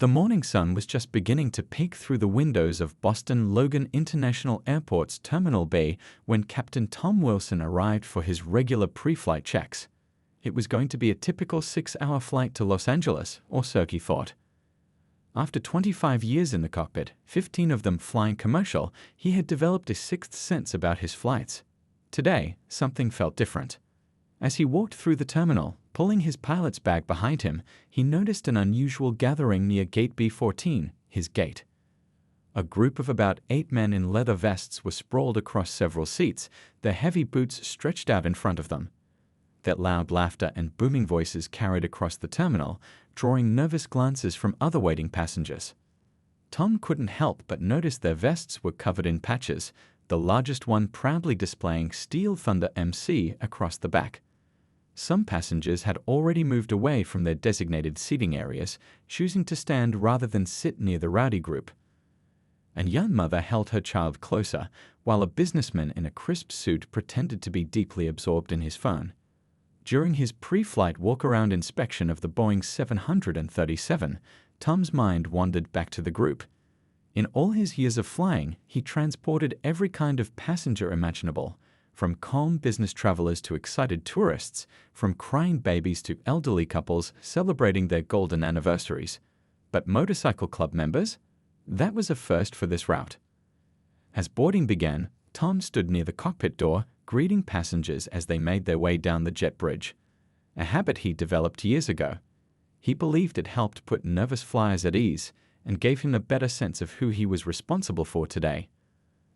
The morning sun was just beginning to peek through the windows of Boston Logan International Airport's Terminal B when Captain Tom Wilson arrived for his regular pre-flight checks. It was going to be a typical 6-hour flight to Los Angeles, or so he thought. After 25 years in the cockpit, 15 of them flying commercial, he had developed a sixth sense about his flights. Today, something felt different. As he walked through the terminal, pulling his pilot's bag behind him, he noticed an unusual gathering near Gate B14, his gate. A group of about 8 men in leather vests were sprawled across several seats, their heavy boots stretched out in front of them. Their loud laughter and booming voices carried across the terminal, drawing nervous glances from other waiting passengers. Tom couldn't help but notice their vests were covered in patches, the largest one proudly displaying Steel Thunder MC across the back. Some passengers had already moved away from their designated seating areas, choosing to stand rather than sit near the rowdy group. A young mother held her child closer, while a businessman in a crisp suit pretended to be deeply absorbed in his phone. During his pre-flight walk-around inspection of the Boeing 737, Tom's mind wandered back to the group. In all his years of flying, he transported every kind of passenger imaginable, from calm business travelers to excited tourists, from crying babies to elderly couples celebrating their golden anniversaries. But motorcycle club members? That was a first for this route. As boarding began, Tom stood near the cockpit door, greeting passengers as they made their way down the jet bridge. A habit he developed years ago. He believed it helped put nervous flyers at ease and gave him a better sense of who he was responsible for today.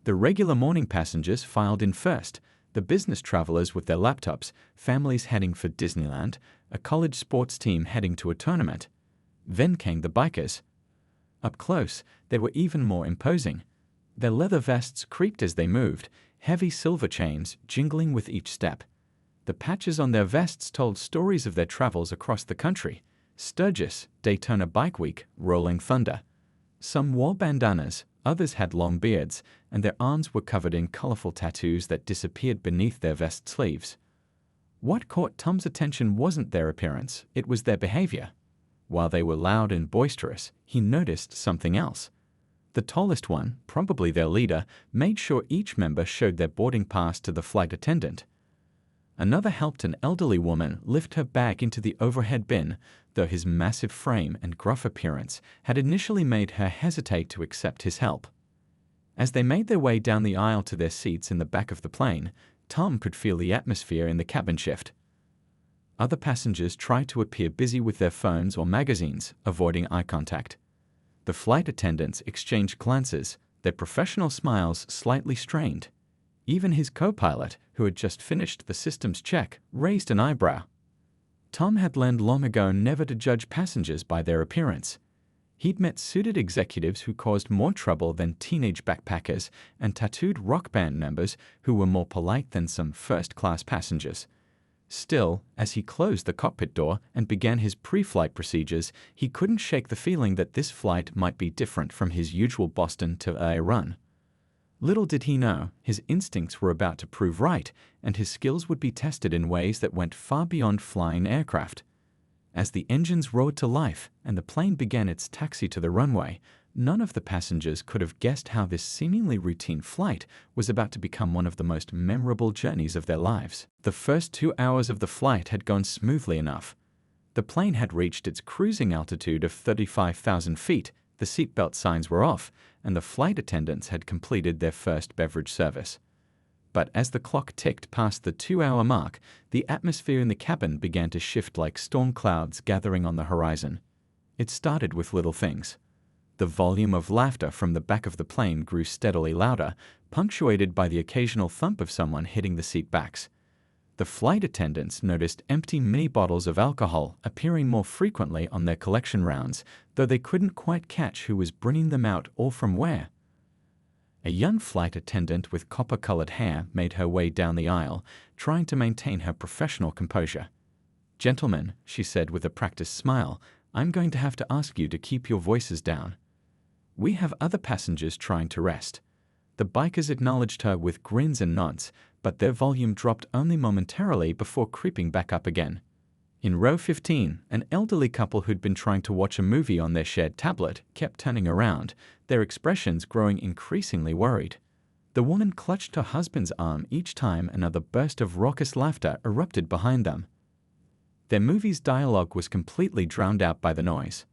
The regular morning passengers filed in first, the business travelers with their laptops, families heading for Disneyland, a college sports team heading to a tournament. Then came the bikers. Up close, they were even more imposing. Their leather vests creaked as they moved, heavy silver chains jingling with each step. The patches on their vests told stories of their travels across the country: Sturgis, Daytona Bike Week, Rolling Thunder. Some wore bandanas, others had long beards, and their arms were covered in colorful tattoos that disappeared beneath their vest sleeves. What caught Tom's attention wasn't their appearance, it was their behavior. While they were loud and boisterous, he noticed something else. The tallest one, probably their leader, made sure each member showed their boarding pass to the flight attendant. Another helped an elderly woman lift her bag into the overhead bin, though his massive frame and gruff appearance had initially made her hesitate to accept his help. As they made their way down the aisle to their seats in the back of the plane, Tom could feel the atmosphere in the cabin shift. Other passengers tried to appear busy with their phones or magazines, avoiding eye contact. The flight attendants exchanged glances, their professional smiles slightly strained. Even his co-pilot, who had just finished the systems check, raised an eyebrow. Tom had learned long ago never to judge passengers by their appearance. He'd met suited executives who caused more trouble than teenage backpackers and tattooed rock band members who were more polite than some first-class passengers. Still, as he closed the cockpit door and began his pre-flight procedures, he couldn't shake the feeling that this flight might be different from his usual Boston to LA run. Little did he know, his instincts were about to prove right, and his skills would be tested in ways that went far beyond flying aircraft. As the engines roared to life and the plane began its taxi to the runway, none of the passengers could have guessed how this seemingly routine flight was about to become one of the most memorable journeys of their lives. The first 2 hours of the flight had gone smoothly enough. The plane had reached its cruising altitude of 35,000 feet, the seatbelt signs were off, and the flight attendants had completed their first beverage service. But as the clock ticked past the 2-hour mark, the atmosphere in the cabin began to shift like storm clouds gathering on the horizon. It started with little things. The volume of laughter from the back of the plane grew steadily louder, punctuated by the occasional thump of someone hitting the seat backs. The flight attendants noticed empty mini bottles of alcohol appearing more frequently on their collection rounds, though they couldn't quite catch who was bringing them out or from where. A young flight attendant with copper-colored hair made her way down the aisle, trying to maintain her professional composure. "Gentlemen," she said with a practiced smile, "I'm going to have to ask you to keep your voices down. We have other passengers trying to rest." The bikers acknowledged her with grins and nods, but their volume dropped only momentarily before creeping back up again. In row 15, an elderly couple who'd been trying to watch a movie on their shared tablet kept turning around, their expressions growing increasingly worried. The woman clutched her husband's arm each time another burst of raucous laughter erupted behind them. Their movie's dialogue was completely drowned out by the noise.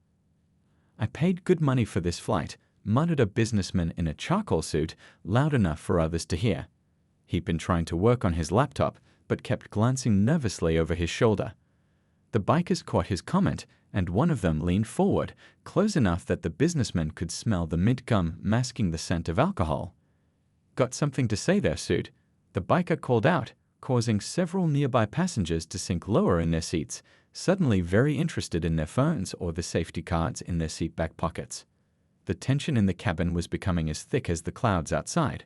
"I paid good money for this flight," muttered a businessman in a charcoal suit, loud enough for others to hear. He'd been trying to work on his laptop, but kept glancing nervously over his shoulder. The bikers caught his comment, and one of them leaned forward, close enough that the businessman could smell the mint gum masking the scent of alcohol. "Got something to say there, Suit?" the biker called out, causing several nearby passengers to sink lower in their seats, suddenly very interested in their phones or the safety cards in their seatback pockets. The tension in the cabin was becoming as thick as the clouds outside.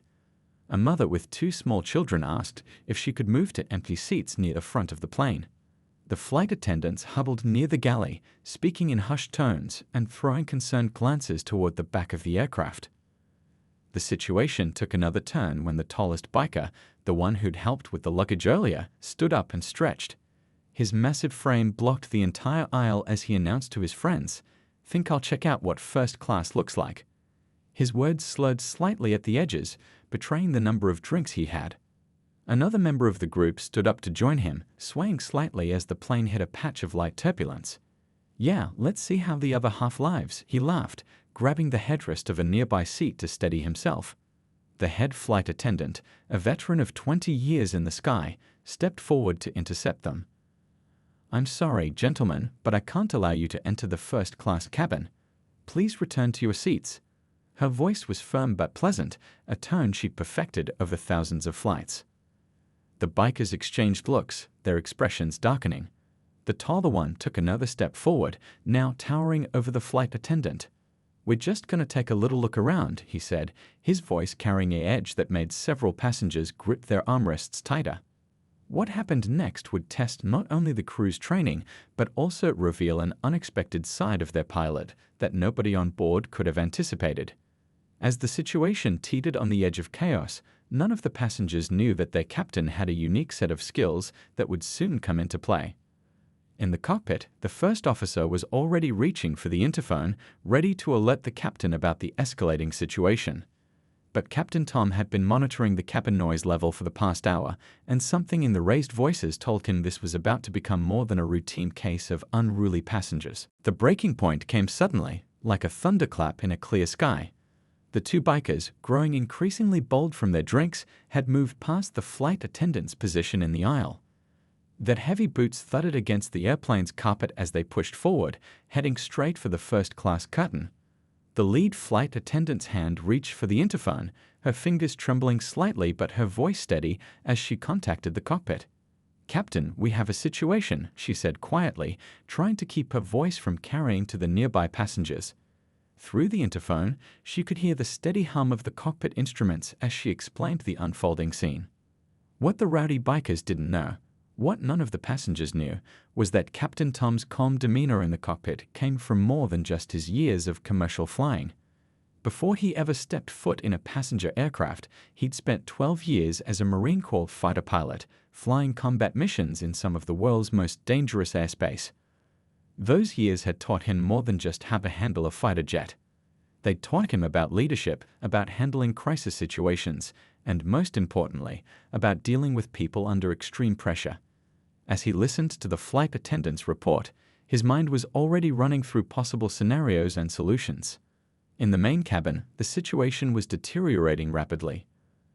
A mother with 2 small children asked if she could move to empty seats near the front of the plane. The flight attendants huddled near the galley, speaking in hushed tones and throwing concerned glances toward the back of the aircraft. The situation took another turn when the tallest biker, the one who'd helped with the luggage earlier, stood up and stretched. His massive frame blocked the entire aisle as he announced to his friends, "Think I'll check out what first class looks like." His words slurred slightly at the edges, betraying the number of drinks he had. Another member of the group stood up to join him, swaying slightly as the plane hit a patch of light turbulence. "Yeah, let's see how the other half lives," he laughed, grabbing the headrest of a nearby seat to steady himself. The head flight attendant, a veteran of 20 years in the sky, stepped forward to intercept them. "I'm sorry, gentlemen, but I can't allow you to enter the first-class cabin. Please return to your seats." Her voice was firm but pleasant, a tone she'd perfected over thousands of flights. The bikers exchanged looks, their expressions darkening. The taller one took another step forward, now towering over the flight attendant. "We're just going to take a little look around," he said, his voice carrying an edge that made several passengers grip their armrests tighter. What happened next would test not only the crew's training, but also reveal an unexpected side of their pilot that nobody on board could have anticipated. As the situation teetered on the edge of chaos, none of the passengers knew that their captain had a unique set of skills that would soon come into play. In the cockpit, the first officer was already reaching for the interphone, ready to alert the captain about the escalating situation. But Captain Tom had been monitoring the cabin noise level for the past hour, and something in the raised voices told him this was about to become more than a routine case of unruly passengers. The breaking point came suddenly, like a thunderclap in a clear sky. The 2 bikers, growing increasingly bold from their drinks, had moved past the flight attendant's position in the aisle. Their heavy boots thudded against the airplane's carpet as they pushed forward, heading straight for the first-class curtain. The lead flight attendant's hand reached for the interphone, her fingers trembling slightly but her voice steady as she contacted the cockpit. "Captain, we have a situation," she said quietly, trying to keep her voice from carrying to the nearby passengers. Through the interphone, she could hear the steady hum of the cockpit instruments as she explained the unfolding scene. What the rowdy bikers didn't know, what none of the passengers knew, was that Captain Tom's calm demeanor in the cockpit came from more than just his years of commercial flying. Before he ever stepped foot in a passenger aircraft, he'd spent 12 years as a Marine Corps fighter pilot, flying combat missions in some of the world's most dangerous airspace. Those years had taught him more than just how to handle a fighter jet. They'd taught him about leadership, about handling crisis situations, and most importantly, about dealing with people under extreme pressure. As he listened to the flight attendant's report, his mind was already running through possible scenarios and solutions. In the main cabin, the situation was deteriorating rapidly.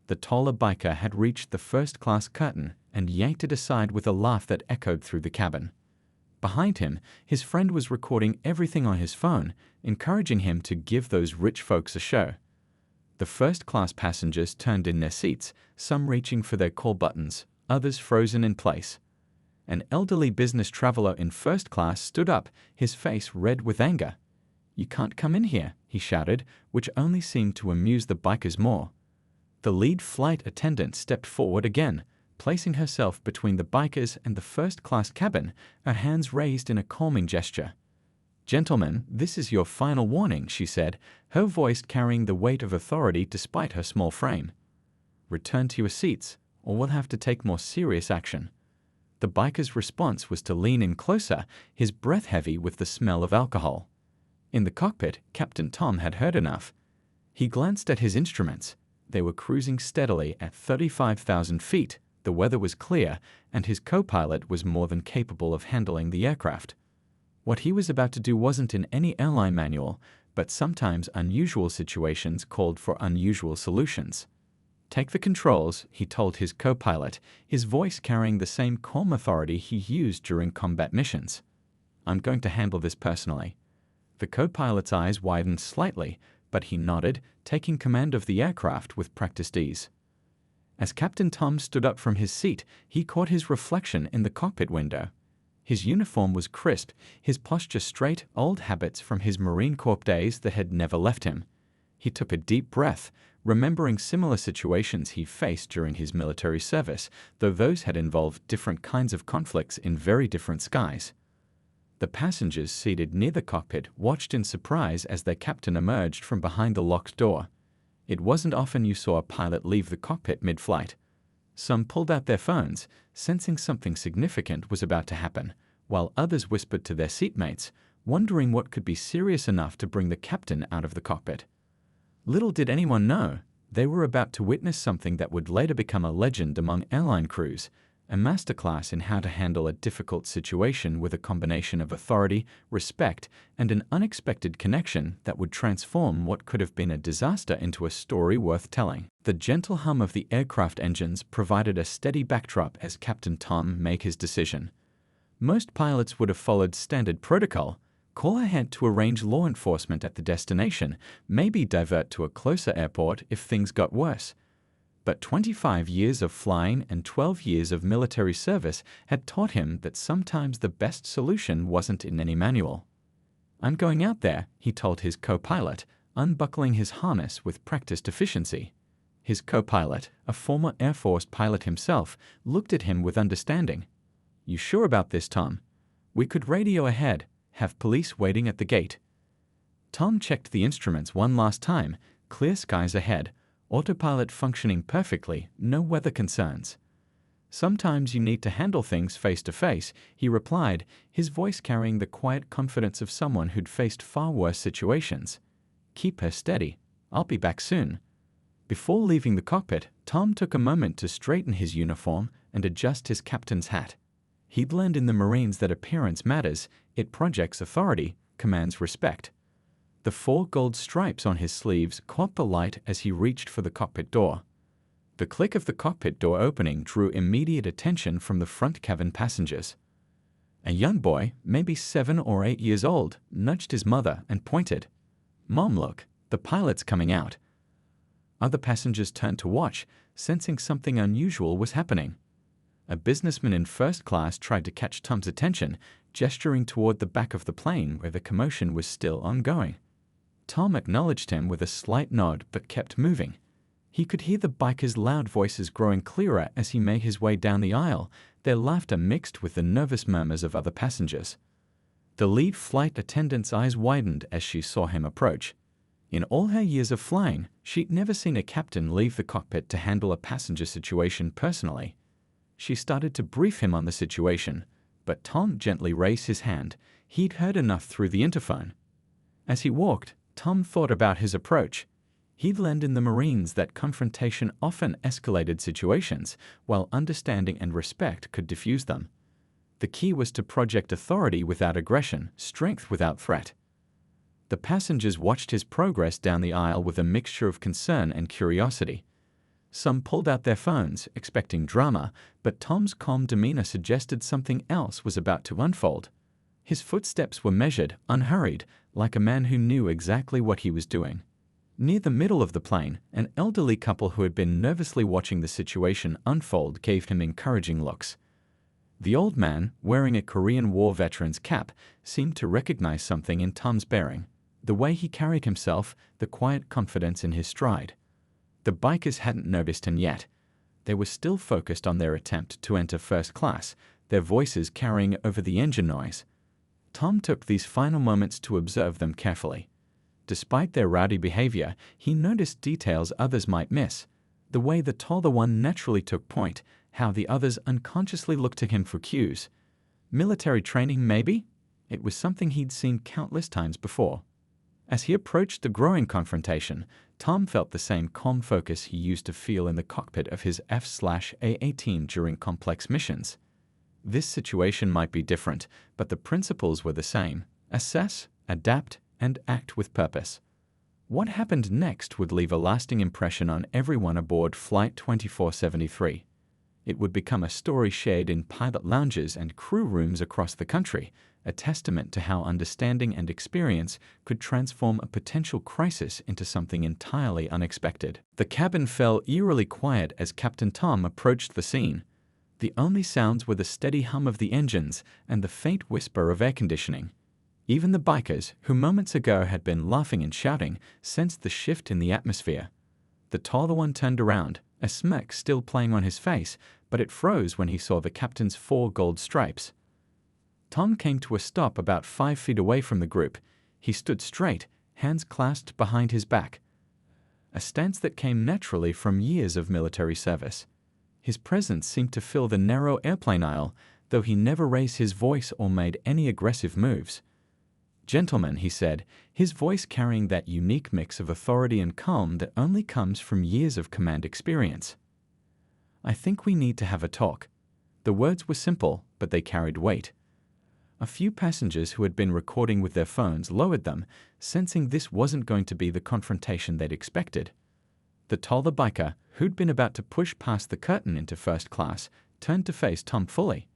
The taller biker had reached the first-class curtain and yanked it aside with a laugh that echoed through the cabin. Behind him, his friend was recording everything on his phone, encouraging him to give those rich folks a show. The first-class passengers turned in their seats, some reaching for their call buttons, others frozen in place. An elderly business traveler in first class stood up, his face red with anger. "You can't come in here," he shouted, which only seemed to amuse the bikers more. The lead flight attendant stepped forward again, placing herself between the bikers and the first-class cabin, her hands raised in a calming gesture. "Gentlemen, this is your final warning," she said, her voice carrying the weight of authority despite her small frame. "Return to your seats, or we'll have to take more serious action." The biker's response was to lean in closer, his breath heavy with the smell of alcohol. In the cockpit, Captain Tom had heard enough. He glanced at his instruments. They were cruising steadily at 35,000 feet, the weather was clear, and his co-pilot was more than capable of handling the aircraft. What he was about to do wasn't in any airline manual, but sometimes unusual situations called for unusual solutions. "Take the controls," he told his co-pilot, his voice carrying the same calm authority he used during combat missions. "I'm going to handle this personally." The co-pilot's eyes widened slightly, but he nodded, taking command of the aircraft with practiced ease. As Captain Tom stood up from his seat, he caught his reflection in the cockpit window. His uniform was crisp, his posture straight, old habits from his Marine Corps days that had never left him. He took a deep breath, remembering similar situations he faced during his military service, though those had involved different kinds of conflicts in very different skies. The passengers seated near the cockpit watched in surprise as their captain emerged from behind the locked door. It wasn't often you saw a pilot leave the cockpit mid-flight. Some pulled out their phones, sensing something significant was about to happen, while others whispered to their seatmates, wondering what could be serious enough to bring the captain out of the cockpit. Little did anyone know, they were about to witness something that would later become a legend among airline crews, a masterclass in how to handle a difficult situation with a combination of authority, respect, and an unexpected connection that would transform what could have been a disaster into a story worth telling. The gentle hum of the aircraft engines provided a steady backdrop as Captain Tom made his decision. Most pilots would have followed standard protocol, call ahead to arrange law enforcement at the destination, maybe divert to a closer airport if things got worse. But 25 years of flying and 12 years of military service had taught him that sometimes the best solution wasn't in any manual. "I'm going out there," he told his co-pilot, unbuckling his harness with practiced efficiency. His co-pilot, a former Air Force pilot himself, looked at him with understanding. "You sure about this, Tom? We could radio ahead, have police waiting at the gate." Tom checked the instruments one last time, clear skies ahead. Autopilot functioning perfectly, no weather concerns. "Sometimes you need to handle things face to face," he replied, his voice carrying the quiet confidence of someone who'd faced far worse situations. "Keep her steady. I'll be back soon." Before leaving the cockpit, Tom took a moment to straighten his uniform and adjust his captain's hat. He'd learned in the Marines that appearance matters, it projects authority, commands respect. The 4 gold stripes on his sleeves caught the light as he reached for the cockpit door. The click of the cockpit door opening drew immediate attention from the front cabin passengers. A young boy, maybe 7 or 8 years old, nudged his mother and pointed. "Mom, look, the pilot's coming out." Other passengers turned to watch, sensing something unusual was happening. A businessman in first class tried to catch Tom's attention, gesturing toward the back of the plane where the commotion was still ongoing. Tom acknowledged him with a slight nod but kept moving. He could hear the biker's loud voices growing clearer as he made his way down the aisle, their laughter mixed with the nervous murmurs of other passengers. The lead flight attendant's eyes widened as she saw him approach. In all her years of flying, she'd never seen a captain leave the cockpit to handle a passenger situation personally. She started to brief him on the situation, but Tom gently raised his hand. He'd heard enough through the interphone. As he walked, Tom thought about his approach. He'd learned in the Marines that confrontation often escalated situations, while understanding and respect could diffuse them. The key was to project authority without aggression, strength without threat. The passengers watched his progress down the aisle with a mixture of concern and curiosity. Some pulled out their phones, expecting drama, but Tom's calm demeanor suggested something else was about to unfold. His footsteps were measured, unhurried, like a man who knew exactly what he was doing. Near the middle of the plane, an elderly couple who had been nervously watching the situation unfold gave him encouraging looks. The old man, wearing a Korean War veteran's cap, seemed to recognize something in Tom's bearing. The way he carried himself, the quiet confidence in his stride. The bikers hadn't noticed him yet. They were still focused on their attempt to enter first class, their voices carrying over the engine noise. Tom took these final moments to observe them carefully. Despite their rowdy behavior, he noticed details others might miss. The way the taller one naturally took point, how the others unconsciously looked to him for cues. Military training, maybe? It was something he'd seen countless times before. As he approached the growing confrontation, Tom felt the same calm focus he used to feel in the cockpit of his F/A-18 during complex missions. This situation might be different, but the principles were the same: assess, adapt, and act with purpose. What happened next would leave a lasting impression on everyone aboard Flight 2473. It would become a story shared in pilot lounges and crew rooms across the country, a testament to how understanding and experience could transform a potential crisis into something entirely unexpected. The cabin fell eerily quiet as Captain Tom approached the scene. The only sounds were the steady hum of the engines and the faint whisper of air conditioning. Even the bikers, who moments ago had been laughing and shouting, sensed the shift in the atmosphere. The taller one turned around, a smirk still playing on his face, but it froze when he saw the captain's 4 gold stripes. Tom came to a stop about 5 feet away from the group. He stood straight, hands clasped behind his back, a stance that came naturally from years of military service. His presence seemed to fill the narrow airplane aisle, though he never raised his voice or made any aggressive moves. "Gentlemen," he said, his voice carrying that unique mix of authority and calm that only comes from years of command experience. "I think we need to have a talk." The words were simple, but they carried weight. A few passengers who had been recording with their phones lowered them, sensing this wasn't going to be the confrontation they'd expected. The taller biker, who'd been about to push past the curtain into first class, turned to face Tom fully.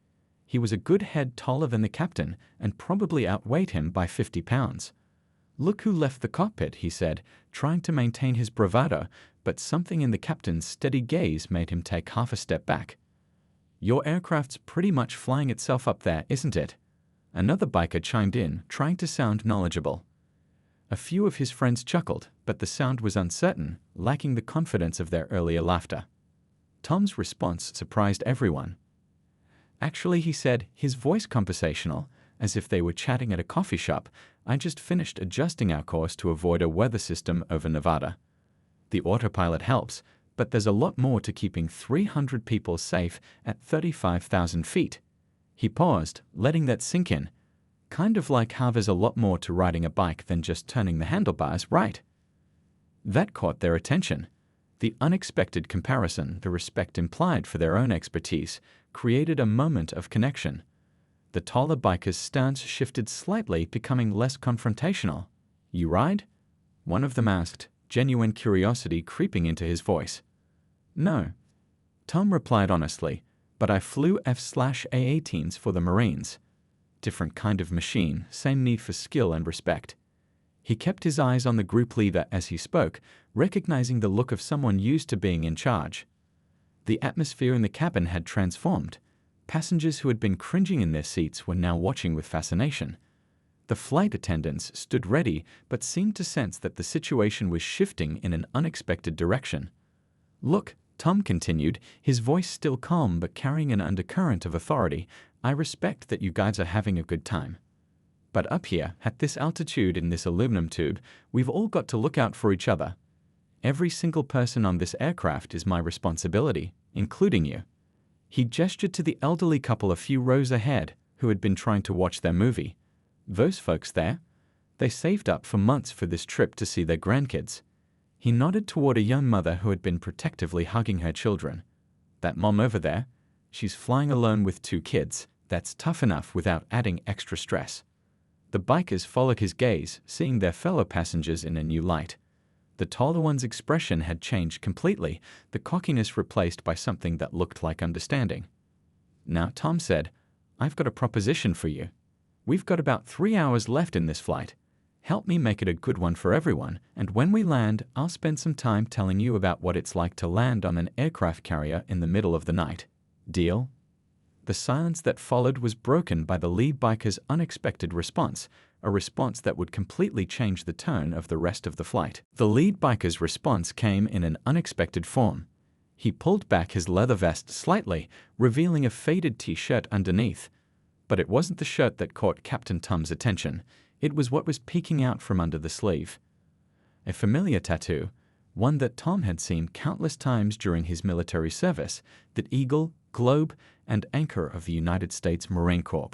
He was a good head taller than the captain and probably outweighed him by 50 pounds. "Look who left the cockpit," he said, trying to maintain his bravado, but something in the captain's steady gaze made him take half a step back. "Your aircraft's pretty much flying itself up there, isn't it?" Another biker chimed in, trying to sound knowledgeable. A few of his friends chuckled, but the sound was uncertain, lacking the confidence of their earlier laughter. Tom's response surprised everyone. "Actually," he said, his voice conversational, as if they were chatting at a coffee shop, "I just finished adjusting our course to avoid a weather system over Nevada. The autopilot helps, but there's a lot more to keeping 300 people safe at 35,000 feet. He paused, letting that sink in. "Kind of like how there's a lot more to riding a bike than just turning the handlebars, right?" That caught their attention. The unexpected comparison, the respect implied for their own expertise, created a moment of connection. The taller biker's stance shifted slightly, becoming less confrontational. "You ride?" one of them asked, genuine curiosity creeping into his voice. "No," Tom replied honestly, "but I flew F/A-18s for the Marines. Different kind of machine, same need for skill and respect." He kept his eyes on the group leader as he spoke, recognizing the look of someone used to being in charge. The atmosphere in the cabin had transformed. Passengers who had been cringing in their seats were now watching with fascination. The flight attendants stood ready, but seemed to sense that the situation was shifting in an unexpected direction. "Look," Tom continued, his voice still calm but carrying an undercurrent of authority, "I respect that you guys are having a good time. But up here, at this altitude in this aluminum tube, we've all got to look out for each other. Every single person on this aircraft is my responsibility, including you." He gestured to the elderly couple a few rows ahead, who had been trying to watch their movie. "Those folks there? They saved up for months for this trip to see their grandkids." He nodded toward a young mother who had been protectively hugging her children. "That mom over there? She's flying alone with 2 kids. That's tough enough without adding extra stress." The bikers followed his gaze, seeing their fellow passengers in a new light. The taller one's expression had changed completely, the cockiness replaced by something that looked like understanding. "Now," Tom said, "I've got a proposition for you. We've got about 3 hours left in this flight. Help me make it a good one for everyone, and when we land, I'll spend some time telling you about what it's like to land on an aircraft carrier in the middle of the night. Deal?" The silence that followed was broken by the lead biker's unexpected response, a response that would completely change the tone of the rest of the flight. The lead biker's response came in an unexpected form. He pulled back his leather vest slightly, revealing a faded t-shirt underneath. But it wasn't the shirt that caught Captain Tom's attention. It was what was peeking out from under the sleeve. A familiar tattoo, one that Tom had seen countless times during his military service, the Eagle, Globe, and Anchor of the United States Marine Corps.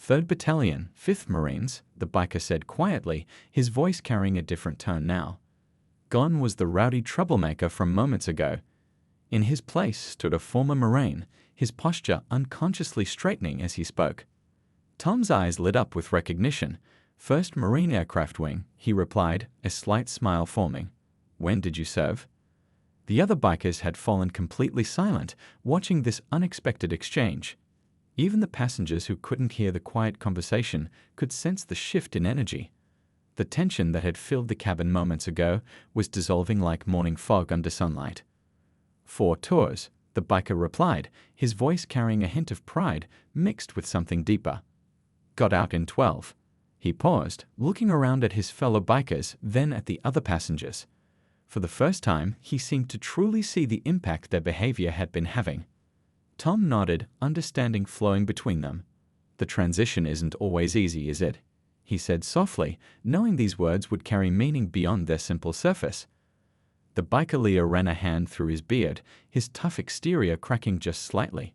3rd Battalion, 5th Marines, the biker said quietly, his voice carrying a different tone now. Gone was the rowdy troublemaker from moments ago. In his place stood a former Marine, his posture unconsciously straightening as he spoke. Tom's eyes lit up with recognition. 1st Marine Aircraft Wing, he replied, a slight smile forming. When did you serve? The other bikers had fallen completely silent, watching this unexpected exchange. Even the passengers who couldn't hear the quiet conversation could sense the shift in energy. The tension that had filled the cabin moments ago was dissolving like morning fog under sunlight. 4 tours, the biker replied, his voice carrying a hint of pride mixed with something deeper. Got out in 12. He paused, looking around at his fellow bikers, then at the other passengers. For the first time, he seemed to truly see the impact their behavior had been having. Tom nodded, understanding flowing between them. The transition isn't always easy, is it? He said softly, knowing these words would carry meaning beyond their simple surface. The biker leader ran a hand through his beard, his tough exterior cracking just slightly.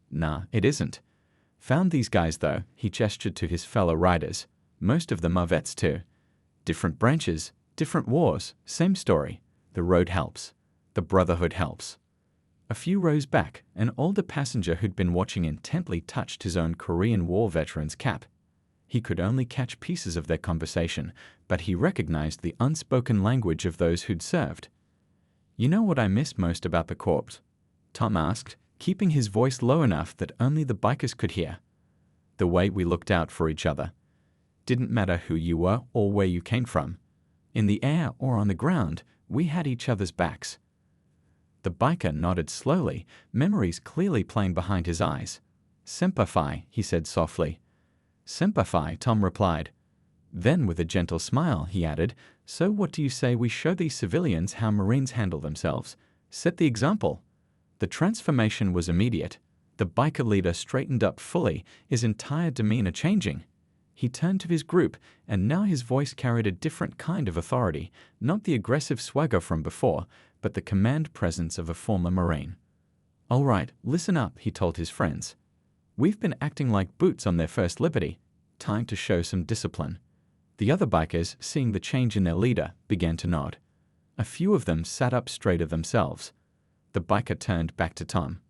Nah, it isn't. Found these guys, though, he gestured to his fellow riders. Most of them are vets, too. Different branches, different wars, same story. The road helps. The brotherhood helps. A few rows back, an older passenger who'd been watching intently touched his own Korean War veteran's cap. He could only catch pieces of their conversation, but he recognized the unspoken language of those who'd served. You know what I miss most about the Corps? Tom asked, keeping his voice low enough that only the bikers could hear. The way we looked out for each other. Didn't matter who you were or where you came from. In the air or on the ground, we had each other's backs. The biker nodded slowly, memories clearly playing behind his eyes. Semper Fi, he said softly. Semper Fi, Tom replied. Then with a gentle smile, he added, so what do you say we show these civilians how Marines handle themselves? Set the example. The transformation was immediate. The biker leader straightened up fully, his entire demeanor changing. He turned to his group, and now his voice carried a different kind of authority, not the aggressive swagger from before, but the command presence of a former Marine. All right, listen up, he told his friends. We've been acting like boots on their first liberty. Time to show some discipline. The other bikers, seeing the change in their leader, began to nod. A few of them sat up straighter themselves. The biker turned back to Tom.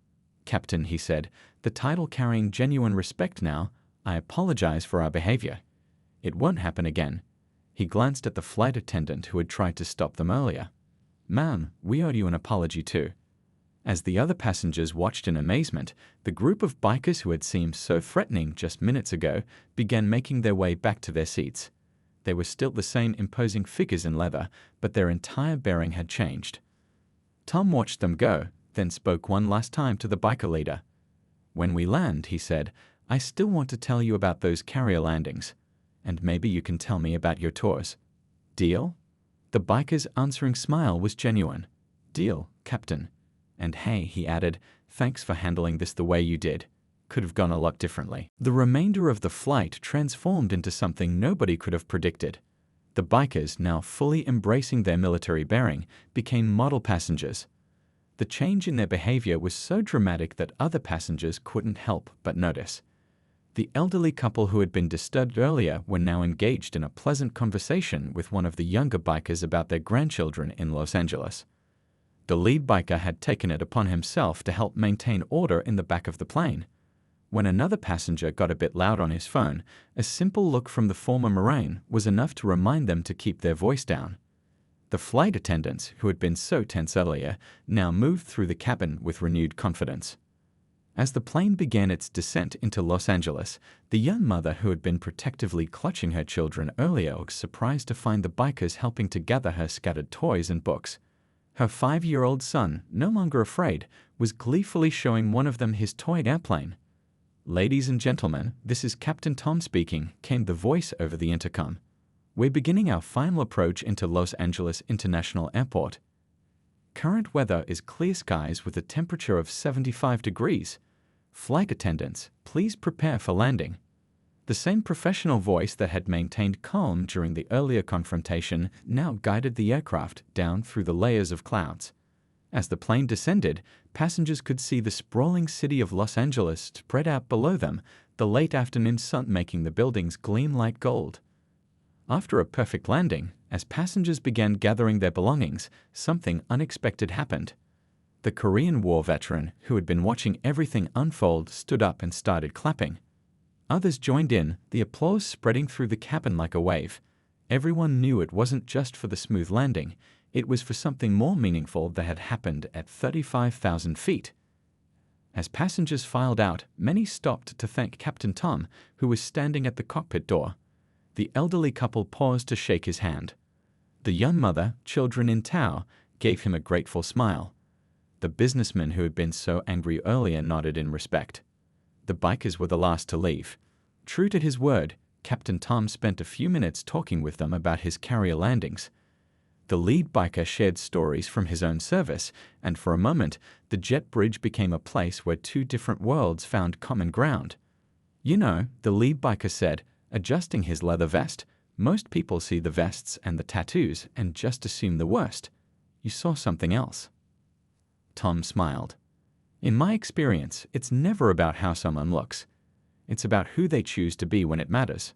Captain, he said, the title carrying genuine respect now. I apologize for our behavior. It won't happen again. He glanced at the flight attendant who had tried to stop them earlier. Man, we owe you an apology too. As the other passengers watched in amazement, the group of bikers who had seemed so threatening just minutes ago began making their way back to their seats. They were still the same imposing figures in leather, but their entire bearing had changed. Tom watched them go, then spoke one last time to the biker leader. When we land, he said, I still want to tell you about those carrier landings, and maybe you can tell me about your tours. Deal? The biker's answering smile was genuine. Deal, Captain. And hey, he added, thanks for handling this the way you did. Could have gone a lot differently. The remainder of the flight transformed into something nobody could have predicted. The bikers, now fully embracing their military bearing, became model passengers. The change in their behavior was so dramatic that other passengers couldn't help but notice. The elderly couple who had been disturbed earlier were now engaged in a pleasant conversation with one of the younger bikers about their grandchildren in Los Angeles. The lead biker had taken it upon himself to help maintain order in the back of the plane. When another passenger got a bit loud on his phone, a simple look from the former Marine was enough to remind them to keep their voice down. The flight attendants, who had been so tense earlier, now moved through the cabin with renewed confidence. As the plane began its descent into Los Angeles, the young mother who had been protectively clutching her children earlier was surprised to find the bikers helping to gather her scattered toys and books. Her 5-year-old son, no longer afraid, was gleefully showing one of them his toy airplane. Ladies and gentlemen, this is Captain Tom speaking, came the voice over the intercom. We're beginning our final approach into Los Angeles International Airport. Current weather is clear skies with a temperature of 75 degrees. Flight attendants, please prepare for landing. The The same professional voice that had maintained calm during the earlier confrontation now guided the aircraft down through the layers of clouds. As the plane descended, passengers could see the sprawling city of Los Angeles spread out below them, the late afternoon sun making the buildings gleam like gold. After a perfect landing, as passengers began gathering their belongings, something unexpected happened. The Korean War veteran, who had been watching everything unfold, stood up and started clapping. Others joined in, the applause spreading through the cabin like a wave. Everyone knew it wasn't just for the smooth landing, it was for something more meaningful that had happened at 35,000 feet. As passengers filed out, many stopped to thank Captain Tom, who was standing at the cockpit door. The elderly couple paused to shake his hand. The young mother, children in tow, gave him a grateful smile. The businessman who had been so angry earlier nodded in respect. The bikers were the last to leave. True to his word, Captain Tom spent a few minutes talking with them about his carrier landings. The lead biker shared stories from his own service, and for a moment, the jet bridge became a place where two different worlds found common ground. "You know," the lead biker said, adjusting his leather vest, "most people see the vests and the tattoos and just assume the worst. You saw something else." Tom smiled. "In my experience, it's never about how someone looks. It's about who they choose to be when it matters."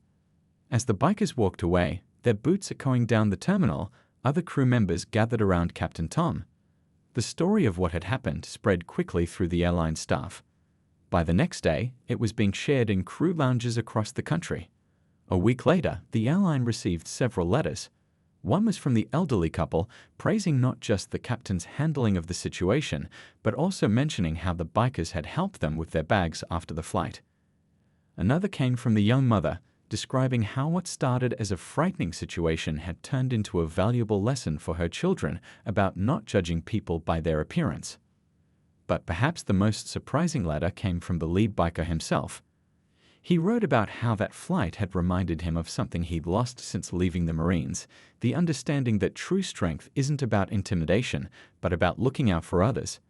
As the bikers walked away, their boots echoing down the terminal, other crew members gathered around Captain Tom. The story of what had happened spread quickly through the airline staff. By the next day, it was being shared in crew lounges across the country. A week later, the airline received several letters. One was from the elderly couple, praising not just the captain's handling of the situation, but also mentioning how the bikers had helped them with their bags after the flight. Another came from the young mother, describing how what started as a frightening situation had turned into a valuable lesson for her children about not judging people by their appearance. But perhaps the most surprising letter came from the lead biker himself. He wrote about how that flight had reminded him of something he'd lost since leaving the Marines, the understanding that true strength isn't about intimidation, but about looking out for others.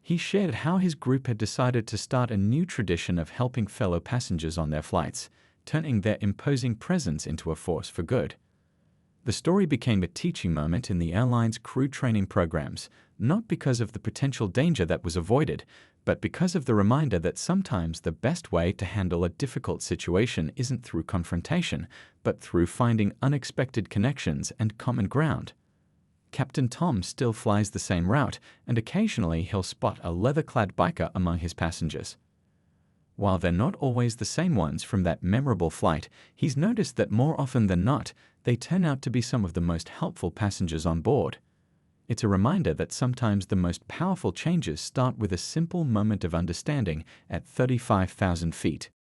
He shared how his group had decided to start a new tradition of helping fellow passengers on their flights, turning their imposing presence into a force for good. The story became a teaching moment in the airline's crew training programs, not because of the potential danger that was avoided, but because of the reminder that sometimes the best way to handle a difficult situation isn't through confrontation, but through finding unexpected connections and common ground. Captain Tom still flies the same route, and occasionally he'll spot a leather-clad biker among his passengers. While they're not always the same ones from that memorable flight, he's noticed that more often than not, they turn out to be some of the most helpful passengers on board. It's a reminder that sometimes the most powerful changes start with a simple moment of understanding at 35,000 feet.